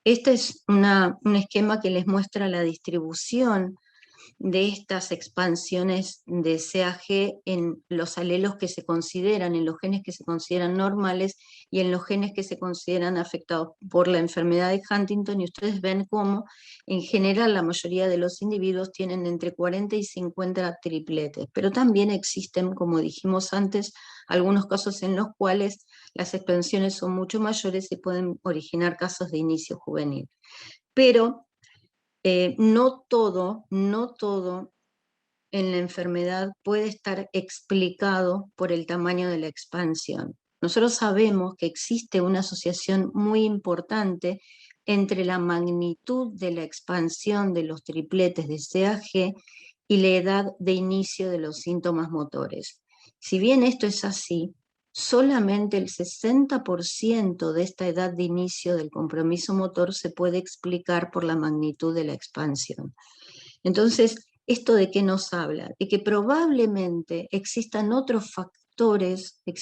Este es un esquema que les muestra la distribución de estas expansiones de CAG en los alelos que se consideran, en los genes que se consideran normales y en los genes que se consideran afectados por la enfermedad de Huntington, y ustedes ven cómo en general la mayoría de los individuos tienen entre 40 y 50 tripletes, pero también existen, como dijimos antes, algunos casos en los cuales las expansiones son mucho mayores y pueden originar casos de inicio juvenil. Pero no todo en la enfermedad puede estar explicado por el tamaño de la expansión. Nosotros sabemos que existe una asociación muy importante entre la magnitud de la expansión de los tripletes de CAG y la edad de inicio de los síntomas motores. Si bien esto es así, solamente el 60% de esta edad de inicio del compromiso motor se puede explicar por la magnitud de la expansión. Entonces, ¿esto de qué nos habla? De que probablemente existan otros factores que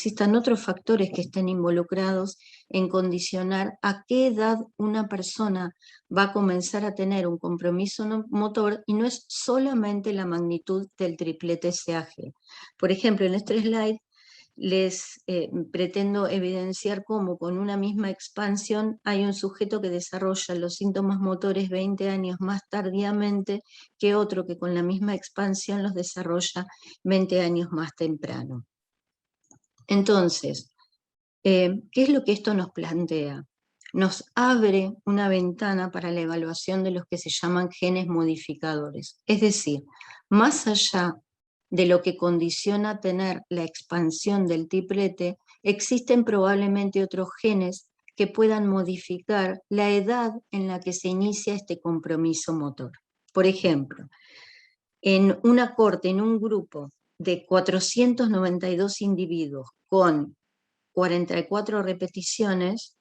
estén involucrados en condicionar a qué edad una persona va a comenzar a tener un compromiso motor, y no es solamente la magnitud del triplete SAG. Por ejemplo, en este slide les pretendo evidenciar cómo con una misma expansión hay un sujeto que desarrolla los síntomas motores 20 años más tardíamente que otro que con la misma expansión los desarrolla 20 años más temprano. Entonces, ¿qué es lo que esto nos plantea? Nos abre una ventana para la evaluación de los que se llaman genes modificadores. Es decir, más allá de lo que condiciona tener la expansión del triplete, existen probablemente otros genes que puedan modificar la edad en la que se inicia este compromiso motor. Por ejemplo, en una corte, en un grupo de 492 individuos con 44 repeticiones,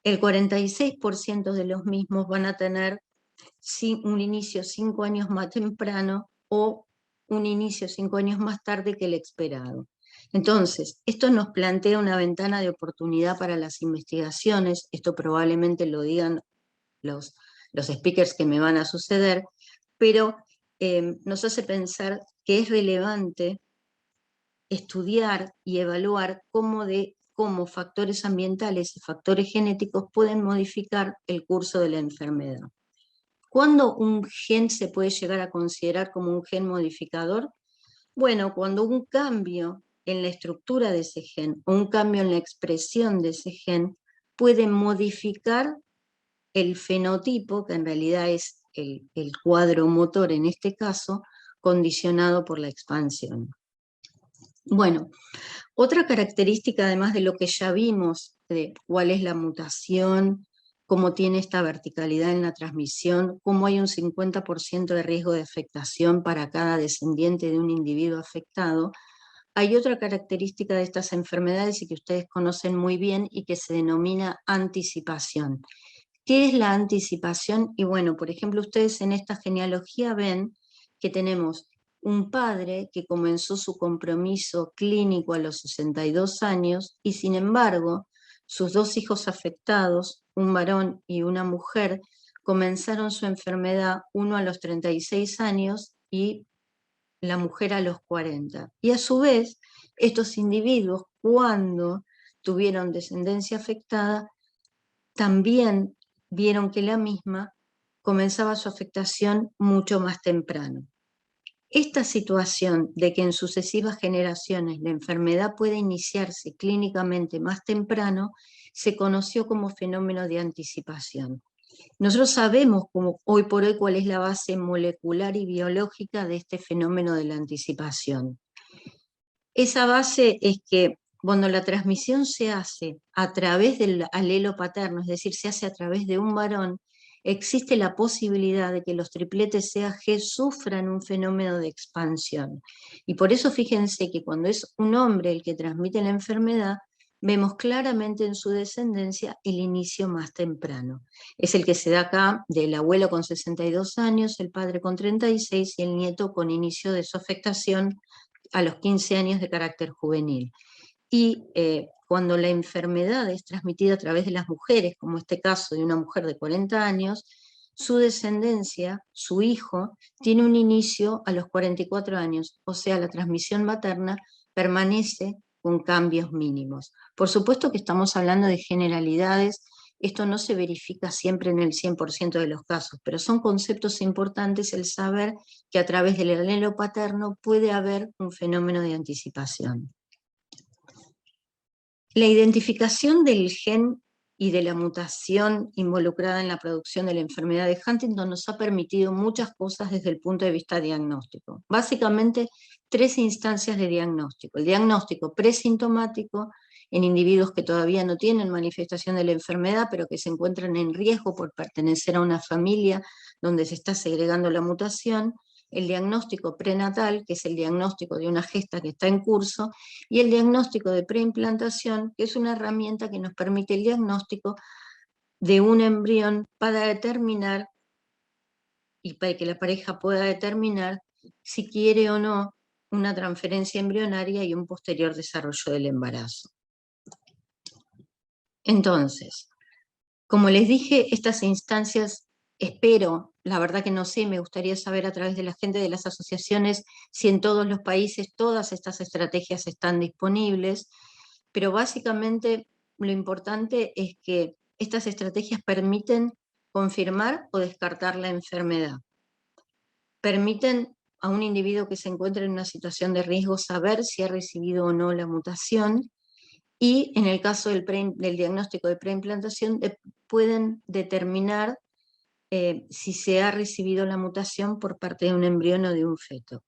el 46% de los mismos van a tener un inicio 5 años más temprano o un inicio 5 años más tarde que el esperado. Entonces, esto nos plantea una ventana de oportunidad para las investigaciones. Esto probablemente lo digan los speakers que me van a suceder, pero nos hace pensar que es relevante estudiar y evaluar cómo factores ambientales y factores genéticos pueden modificar el curso de la enfermedad. ¿Cuándo un gen se puede llegar a considerar como un gen modificador? Bueno, cuando un cambio en la estructura de ese gen o un cambio en la expresión de ese gen puede modificar el fenotipo, que en realidad es el cuadro motor en este caso, condicionado por la expansión. Bueno, otra característica, además de lo que ya vimos, de cuál es la mutación, cómo tiene esta verticalidad en la transmisión, cómo hay un 50% de riesgo de afectación para cada descendiente de un individuo afectado, hay otra característica de estas enfermedades y que ustedes conocen muy bien y que se denomina anticipación. ¿Qué es la anticipación? Y bueno, por ejemplo, ustedes en esta genealogía ven que tenemos un padre que comenzó su compromiso clínico a los 62 años y sin embargo sus dos hijos afectados, un varón y una mujer, comenzaron su enfermedad, uno a los 36 años y la mujer a los 40. Y a su vez, estos individuos, cuando tuvieron descendencia afectada, también vieron que la misma comenzaba su afectación mucho más temprano. Esta situación de que en sucesivas generaciones la enfermedad puede iniciarse clínicamente más temprano se conoció como fenómeno de anticipación. Nosotros sabemos hoy por hoy cuál es la base molecular y biológica de este fenómeno de la anticipación. Esa base es que cuando la transmisión se hace a través del alelo paterno, es decir, se hace a través de un varón, existe la posibilidad de que los tripletes CAG sufran un fenómeno de expansión. Y por eso fíjense que cuando es un hombre el que transmite la enfermedad, vemos claramente en su descendencia el inicio más temprano. Es el que se da acá del abuelo con 62 años, el padre con 36 y el nieto con inicio de su afectación a los 15 años de carácter juvenil. Y cuando la enfermedad es transmitida a través de las mujeres, como este caso de una mujer de 40 años, su descendencia, su hijo, tiene un inicio a los 44 años, o sea, la transmisión materna permanece con cambios mínimos. Por supuesto que estamos hablando de generalidades, esto no se verifica siempre en el 100% de los casos, pero son conceptos importantes el saber que a través del alelo paterno puede haber un fenómeno de anticipación. La identificación del gen y de la mutación involucrada en la producción de la enfermedad de Huntington nos ha permitido muchas cosas desde el punto de vista diagnóstico. Básicamente, 3 instancias de diagnóstico. El diagnóstico presintomático en individuos que todavía no tienen manifestación de la enfermedad, pero que se encuentran en riesgo por pertenecer a una familia donde se está segregando la mutación. el diagnóstico prenatal, que es el diagnóstico de una gesta que está en curso, y el diagnóstico de preimplantación, que es una herramienta que nos permite el diagnóstico de un embrión para determinar, y para que la pareja pueda determinar si quiere o no una transferencia embrionaria y un posterior desarrollo del embarazo. Entonces, como les dije, estas instancias, espero, la verdad que no sé, me gustaría saber a través de la gente de las asociaciones si en todos los países todas estas estrategias están disponibles, pero básicamente lo importante es que estas estrategias permiten confirmar o descartar la enfermedad. Permiten a un individuo que se encuentra en una situación de riesgo saber si ha recibido o no la mutación, y en el caso del diagnóstico de preimplantación pueden determinar si se ha recibido la mutación por parte de un embrión o de un feto.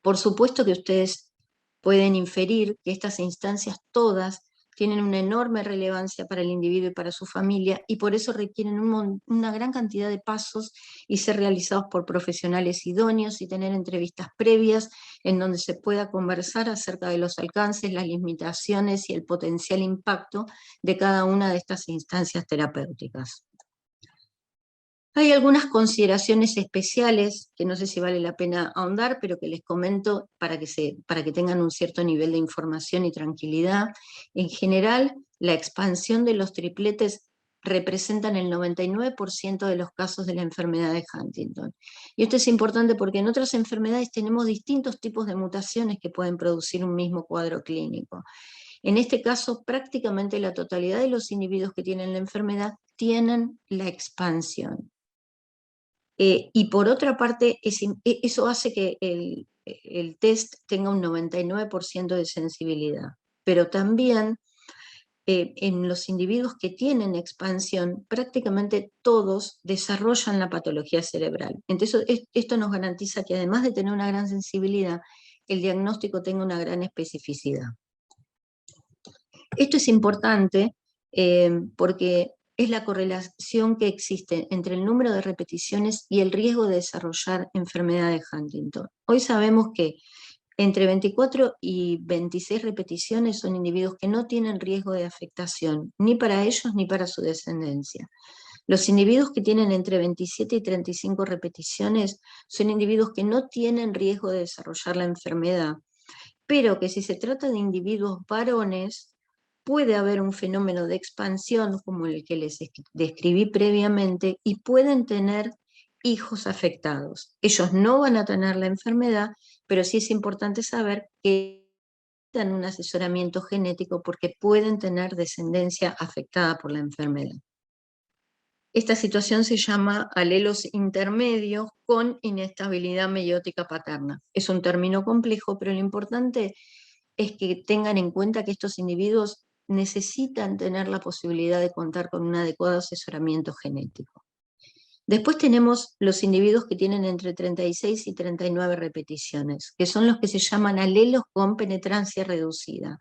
Por supuesto que ustedes pueden inferir que estas instancias todas tienen una enorme relevancia para el individuo y para su familia, y por eso requieren una gran cantidad de pasos y ser realizados por profesionales idóneos y tener entrevistas previas en donde se pueda conversar acerca de los alcances, las limitaciones y el potencial impacto de cada una de estas instancias terapéuticas. Hay algunas consideraciones especiales que no sé si vale la pena ahondar, pero que les comento para que tengan un cierto nivel de información y tranquilidad. En general, la expansión de los tripletes representan el 99% de los casos de la enfermedad de Huntington. Y esto es importante porque en otras enfermedades tenemos distintos tipos de mutaciones que pueden producir un mismo cuadro clínico. En este caso, prácticamente la totalidad de los individuos que tienen la enfermedad tienen la expansión. Y por otra parte, eso hace que el test tenga un 99% de sensibilidad. Pero también en los individuos que tienen expansión, prácticamente todos desarrollan la patología cerebral. Entonces, esto nos garantiza que además de tener una gran sensibilidad, el diagnóstico tenga una gran especificidad. Esto es importante porque es la correlación que existe entre el número de repeticiones y el riesgo de desarrollar enfermedad de Huntington. Hoy sabemos que entre 24 y 26 repeticiones son individuos que no tienen riesgo de afectación, ni para ellos ni para su descendencia. Los individuos que tienen entre 27 y 35 repeticiones son individuos que no tienen riesgo de desarrollar la enfermedad, pero que si se trata de individuos varones, puede haber un fenómeno de expansión como el que les describí previamente y pueden tener hijos afectados. Ellos no van a tener la enfermedad, pero sí es importante saber que necesitan un asesoramiento genético porque pueden tener descendencia afectada por la enfermedad. Esta situación se llama alelos intermedios con inestabilidad meiótica paterna. Es un término complejo, pero lo importante es que tengan en cuenta que estos individuos necesitan tener la posibilidad de contar con un adecuado asesoramiento genético. Después tenemos los individuos que tienen entre 36 y 39 repeticiones, que son los que se llaman alelos con penetrancia reducida.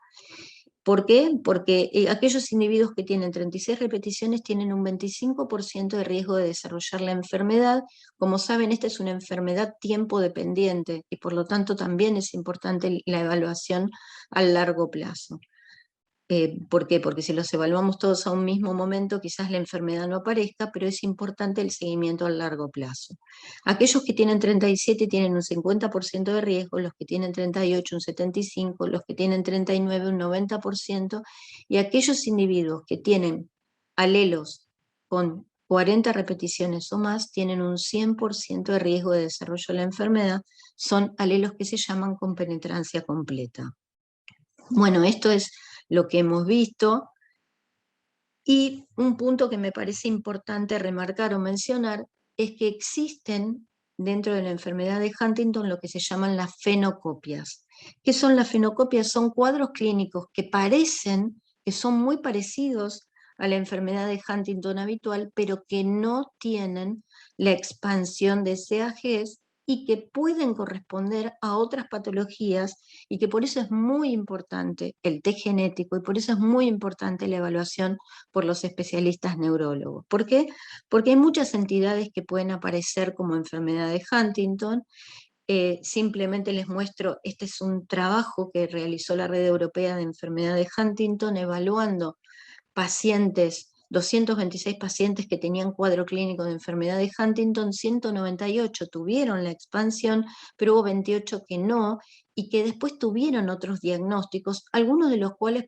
¿Por qué? Porque aquellos individuos que tienen 36 repeticiones tienen un 25% de riesgo de desarrollar la enfermedad. Como saben, esta es una enfermedad tiempo dependiente y por lo tanto también es importante la evaluación a largo plazo. ¿Por qué? Porque si los evaluamos todos a un mismo momento, quizás la enfermedad no aparezca, pero es importante el seguimiento a largo plazo. Aquellos que tienen 37 tienen un 50% de riesgo, los que tienen 38 un 75%, los que tienen 39 un 90%, y aquellos individuos que tienen alelos con 40 repeticiones o más tienen un 100% de riesgo de desarrollo de la enfermedad, son alelos que se llaman con penetrancia completa. Bueno, esto es lo que hemos visto, y un punto que me parece importante remarcar o mencionar es que existen dentro de la enfermedad de Huntington lo que se llaman las fenocopias. ¿Qué son las fenocopias? Son cuadros clínicos que parecen, que son muy parecidos a la enfermedad de Huntington habitual, pero que no tienen la expansión de CAGs y que pueden corresponder a otras patologías, y que por eso es muy importante el test genético y por eso es muy importante la evaluación por los especialistas neurólogos. ¿Por qué? Porque hay muchas entidades que pueden aparecer como enfermedad de Huntington. Simplemente les muestro, este es un trabajo que realizó la Red Europea de Enfermedad de Huntington, evaluando pacientes, 226 pacientes que tenían cuadro clínico de enfermedad de Huntington, 198 tuvieron la expansión, pero hubo 28 que no, y que después tuvieron otros diagnósticos, algunos de los cuales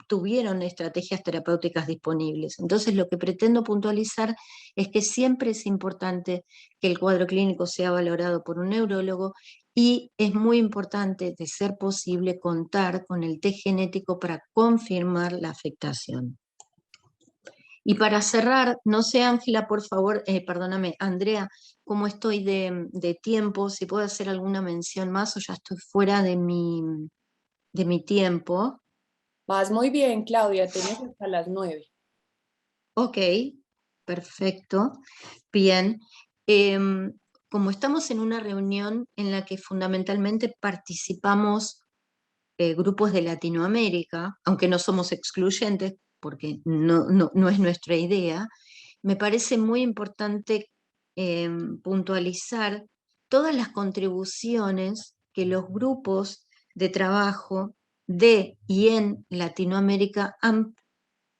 tuvieron estrategias terapéuticas disponibles. Entonces, lo que pretendo puntualizar es que siempre es importante que el cuadro clínico sea valorado por un neurólogo, y es muy importante, de ser posible, contar con el test genético para confirmar la afectación. Y para cerrar, no sé, Ángela, por favor, perdóname, Andrea, cómo estoy de tiempo, si puedo hacer alguna mención más o ya estoy fuera de mi tiempo. Vas muy bien, Claudia, tienes hasta las 9. Ok, perfecto, bien. Como estamos en una reunión en la que fundamentalmente participamos grupos de Latinoamérica, aunque no somos excluyentes, porque no es nuestra idea, me parece muy importante puntualizar todas las contribuciones que los grupos de trabajo de y en Latinoamérica han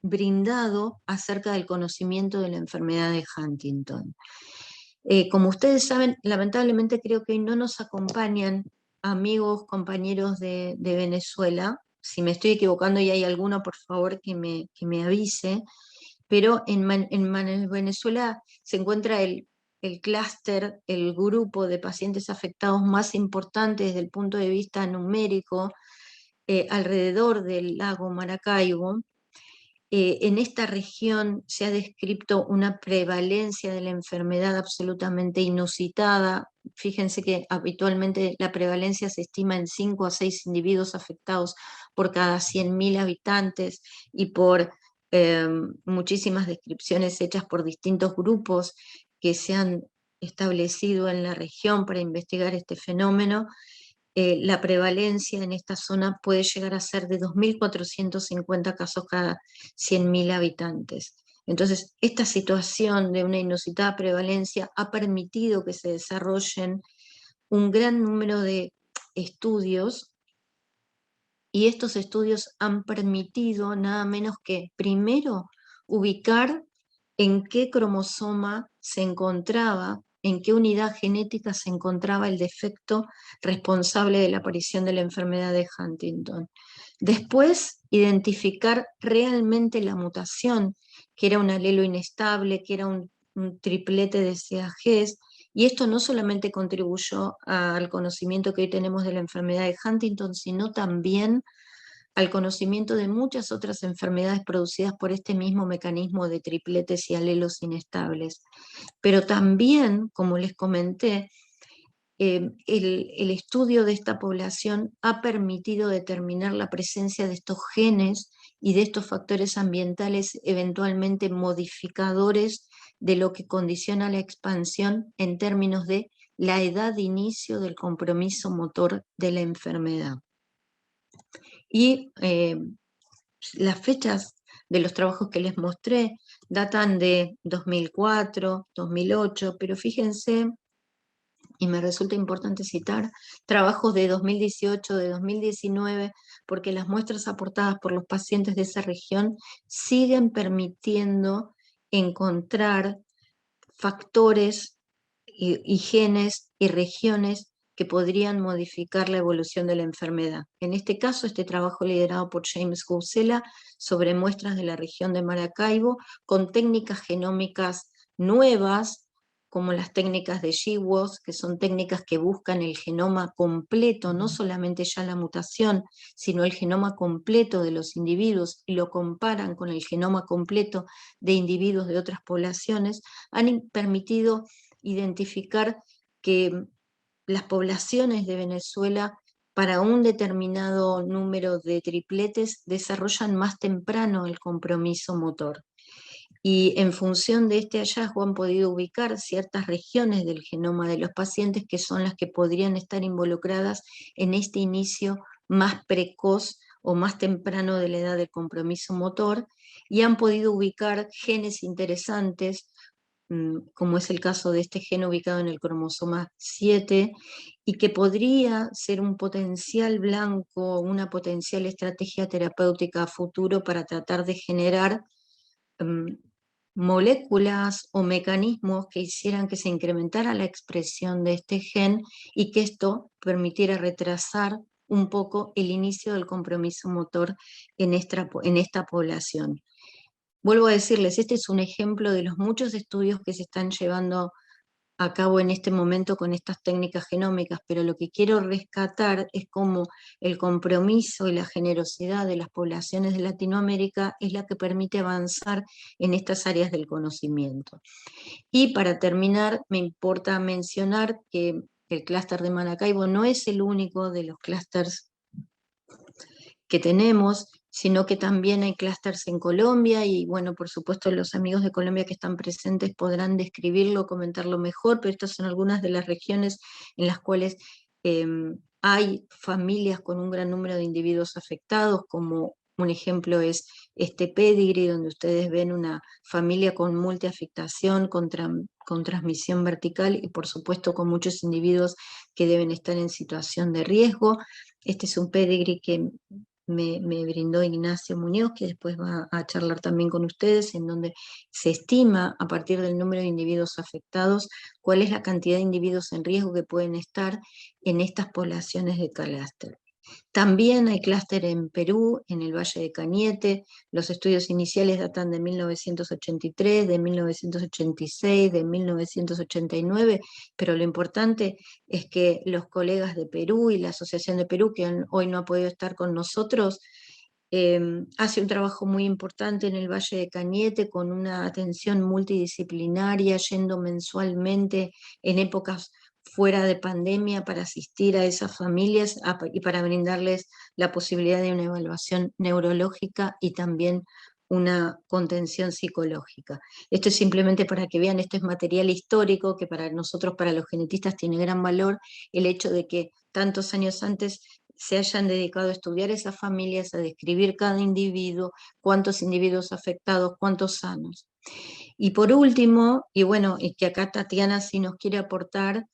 brindado acerca del conocimiento de la enfermedad de Huntington. Como ustedes saben, lamentablemente creo que hoy no nos acompañan amigos, compañeros de Venezuela. Si me estoy equivocando y hay alguno, por favor, que me avise. Pero en Venezuela se encuentra el clúster, el grupo de pacientes afectados más importante desde el punto de vista numérico, alrededor del lago Maracaibo. En esta región se ha descrito una prevalencia de la enfermedad absolutamente inusitada. Fíjense que habitualmente la prevalencia se estima en 5 a 6 individuos afectados por cada 100.000 habitantes, y por muchísimas descripciones hechas por distintos grupos que se han establecido en la región para investigar este fenómeno. La prevalencia en esta zona puede llegar a ser de 2.450 casos cada 100.000 habitantes. Entonces, esta situación de una inusitada prevalencia ha permitido que se desarrollen un gran número de estudios, y estos estudios han permitido nada menos que, primero, ubicar en qué cromosoma se encontraba, en qué unidad genética se encontraba el defecto responsable de la aparición de la enfermedad de Huntington. Después, identificar realmente la mutación, que era un alelo inestable, que era un triplete de CAGs, y esto no solamente contribuyó al conocimiento que hoy tenemos de la enfermedad de Huntington, sino también al conocimiento de muchas otras enfermedades producidas por este mismo mecanismo de tripletes y alelos inestables. Pero también, como les comenté, el estudio de esta población ha permitido determinar la presencia de estos genes y de estos factores ambientales eventualmente modificadores de lo que condiciona la expansión en términos de la edad de inicio del compromiso motor de la enfermedad. Y las fechas de los trabajos que les mostré datan de 2004, 2008, pero fíjense, y me resulta importante citar trabajos de 2018, de 2019, porque las muestras aportadas por los pacientes de esa región siguen permitiendo encontrar factores y genes y regiones que podrían modificar la evolución de la enfermedad. En este caso, este trabajo liderado por James Gousela sobre muestras de la región de Maracaibo, con técnicas genómicas nuevas, como las técnicas de GWAS, que son técnicas que buscan el genoma completo, no solamente ya la mutación, sino el genoma completo de los individuos, y lo comparan con el genoma completo de individuos de otras poblaciones, han permitido identificar que las poblaciones de Venezuela, para un determinado número de tripletes, desarrollan más temprano el compromiso motor. y en función de este hallazgo han podido ubicar ciertas regiones del genoma de los pacientes que son las que podrían estar involucradas en este inicio más precoz o más temprano de la edad del compromiso motor, y han podido ubicar genes interesantes, como es el caso de este gen ubicado en el cromosoma 7, y que podría ser un potencial blanco, una potencial estrategia terapéutica a futuro para tratar de generar moléculas o mecanismos que hicieran que se incrementara la expresión de este gen y que esto permitiera retrasar un poco el inicio del compromiso motor en esta población. Vuelvo a decirles, este es un ejemplo de los muchos estudios que se están llevando a cabo en este momento con estas técnicas genómicas, pero lo que quiero rescatar es cómo el compromiso y la generosidad de las poblaciones de Latinoamérica es la que permite avanzar en estas áreas del conocimiento. Y para terminar, me importa mencionar que el clúster de Maracaibo no es el único de los clústeres que tenemos, sino que también hay clústeres en Colombia, y bueno, por supuesto los amigos de Colombia que están presentes podrán describirlo, comentarlo mejor, pero estas son algunas de las regiones en las cuales hay familias con un gran número de individuos afectados, como un ejemplo es este pedigree, donde ustedes ven una familia con multiafectación, con transmisión vertical, y por supuesto con muchos individuos que deben estar en situación de riesgo. Este es un pedigree que me brindó Ignacio Muñoz, que después va a charlar también con ustedes, en donde se estima, a partir del número de individuos afectados, cuál es la cantidad de individuos en riesgo que pueden estar en estas poblaciones de clúster. También hay clúster en Perú, en el Valle de Cañete. Los estudios iniciales datan de 1983, de 1986, de 1989, pero lo importante es que los colegas de Perú y la Asociación de Perú, que hoy no ha podido estar con nosotros, hace un trabajo muy importante en el Valle de Cañete con una atención multidisciplinaria, yendo mensualmente en épocas fuera de pandemia para asistir a esas familias y para brindarles la posibilidad de una evaluación neurológica y también una contención psicológica. Esto es simplemente para que vean, esto es material histórico que para nosotros, para los genetistas, tiene gran valor, el hecho de que tantos años antes se hayan dedicado a estudiar esas familias, a describir cada individuo, cuántos individuos afectados, cuántos sanos. Y por último, y bueno, y que acá Tatiana sí nos quiere aportar,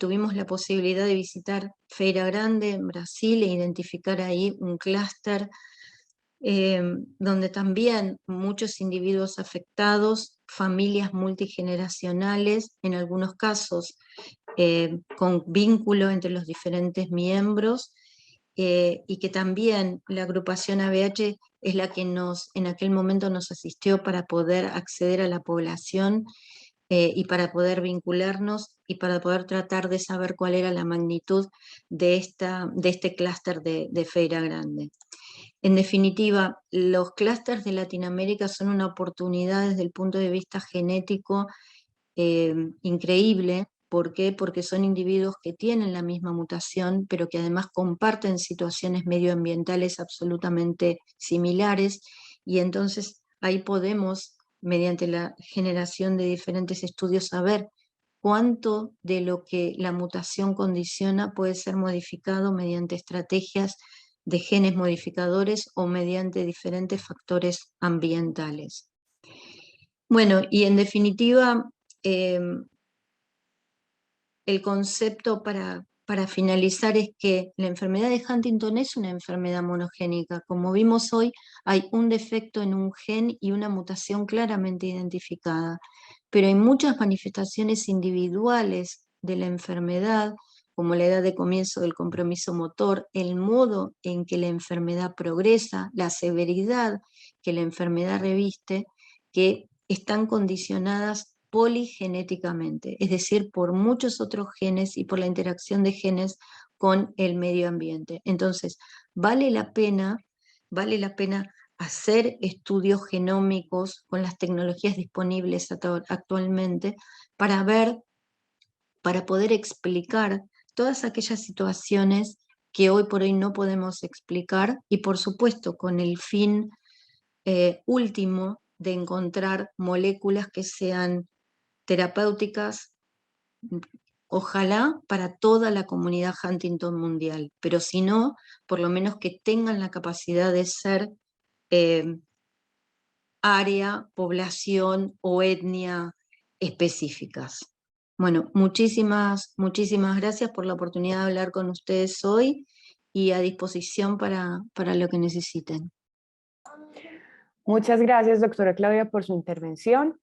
tuvimos la posibilidad de visitar Feira Grande en Brasil e identificar ahí un clúster donde también muchos individuos afectados, familias multigeneracionales, en algunos casos con vínculo entre los diferentes miembros, y que también la agrupación ABH es la que en aquel momento nos asistió para poder acceder a la población y para poder vincularnos y para poder tratar de saber cuál era la magnitud de este clúster de Feira Grande. En definitiva, los clústeres de Latinoamérica son una oportunidad desde el punto de vista genético increíble. ¿Por qué? Porque son individuos que tienen la misma mutación, pero que además comparten situaciones medioambientales absolutamente similares, y entonces ahí podemos, mediante la generación de diferentes estudios, saber cuánto de lo que la mutación condiciona puede ser modificado mediante estrategias de genes modificadores o mediante diferentes factores ambientales. Bueno, y en definitiva, el concepto para finalizar es que la enfermedad de Huntington es una enfermedad monogénica. Como vimos hoy, hay un defecto en un gen y una mutación claramente identificada, pero hay muchas manifestaciones individuales de la enfermedad, como la edad de comienzo del compromiso motor, el modo en que la enfermedad progresa, la severidad que la enfermedad reviste, que están condicionadas poligenéticamente, es decir, por muchos otros genes y por la interacción de genes con el medio ambiente. Entonces, vale la pena hacer estudios genómicos con las tecnologías disponibles actualmente para poder explicar todas aquellas situaciones que hoy por hoy no podemos explicar, y por supuesto con el fin último de encontrar moléculas que sean terapéuticas, ojalá para toda la comunidad Huntington mundial, pero si no, por lo menos que tengan la capacidad de ser área, población o etnia específicas. Bueno, muchísimas gracias por la oportunidad de hablar con ustedes hoy y a disposición para lo que necesiten. Muchas gracias, doctora Claudia, por su intervención.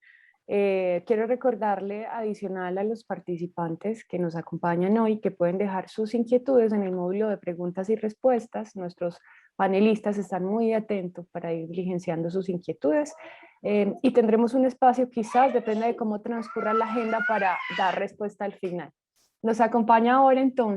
Quiero recordarle adicional a los participantes que nos acompañan hoy que pueden dejar sus inquietudes en el módulo de preguntas y respuestas. Nuestros panelistas están muy atentos para ir diligenciando sus inquietudes y tendremos un espacio, quizás, depende de cómo transcurra la agenda, para dar respuesta al final. Nos acompaña ahora entonces